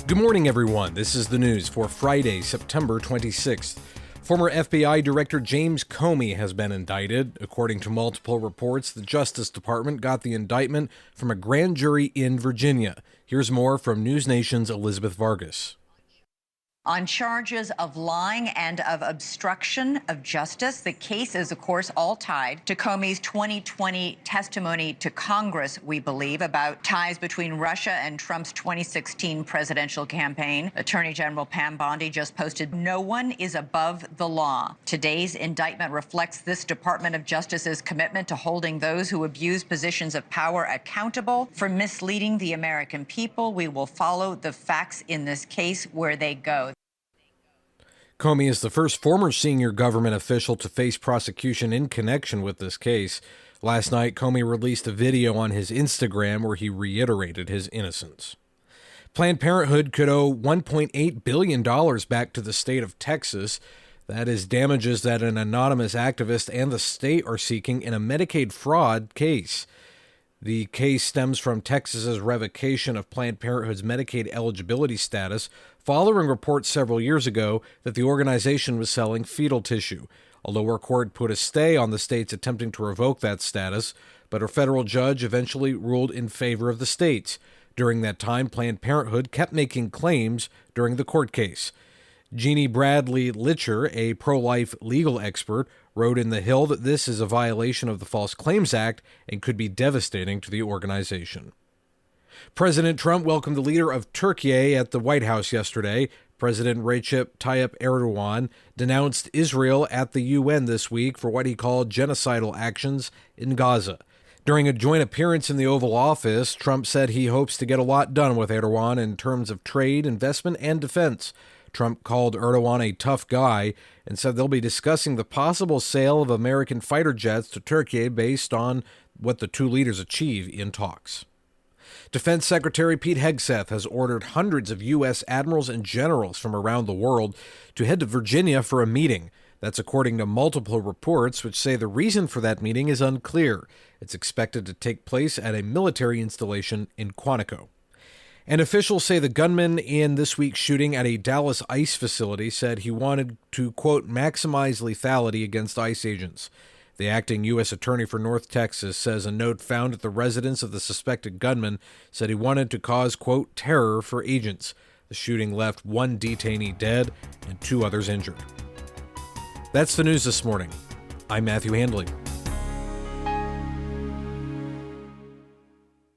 Good morning, everyone. This is the news for Friday, September 26th. Former FBI Director James Comey has been indicted. According to multiple reports, the Justice Department got the indictment from a grand jury in Virginia. Here's more from News Nation's Elizabeth Vargas. On charges of lying and of obstruction of justice. The case is, of course, all tied to Comey's 2020 testimony to Congress, we believe, about ties between Russia and Trump's 2016 presidential campaign. Attorney General Pam Bondi just posted, "No one is above the law." Today's indictment reflects this Department of Justice's commitment to holding those who abuse positions of power accountable for misleading the American people. We will follow the facts in this case where they go. Comey is the first former senior government official to face prosecution in connection with this case. Last night, Comey released a video on his Instagram where he reiterated his innocence. Planned Parenthood could owe $1.8 billion back to the state of Texas. That is damages that an anonymous activist and the state are seeking in a Medicaid fraud case. The case stems from Texas's revocation of Planned Parenthood's Medicaid eligibility status following reports several years ago that the organization was selling fetal tissue. A lower court put a stay on the states attempting to revoke that status, but a federal judge eventually ruled in favor of the states. During that time, Planned Parenthood kept making claims during the court case. Jeannie Bradley Litcher, a pro-life legal expert, wrote in The Hill that this is a violation of the False Claims Act and could be devastating to the organization. President Trump welcomed the leader of Türkiye at the White House yesterday. President Recep Tayyip Erdogan denounced Israel at the UN this week for what he called genocidal actions in Gaza. During a joint appearance in the Oval Office, Trump said he hopes to get a lot done with Erdogan in terms of trade, investment, and defense. Trump called Erdogan a tough guy and said they'll be discussing the possible sale of American fighter jets to Turkey based on what the two leaders achieve in talks. Defense Secretary Pete Hegseth has ordered hundreds of U.S. admirals and generals from around the world to head to Virginia for a meeting. That's according to multiple reports, which say the reason for that meeting is unclear. It's expected to take place at a military installation in Quantico. And officials say the gunman in this week's shooting at a Dallas ICE facility said he wanted to, quote, maximize lethality against ICE agents. The acting U.S. Attorney for North Texas says a note found at the residence of the suspected gunman said he wanted to cause, quote, terror for agents. The shooting left one detainee dead and two others injured. That's the news this morning. I'm Matthew Handley.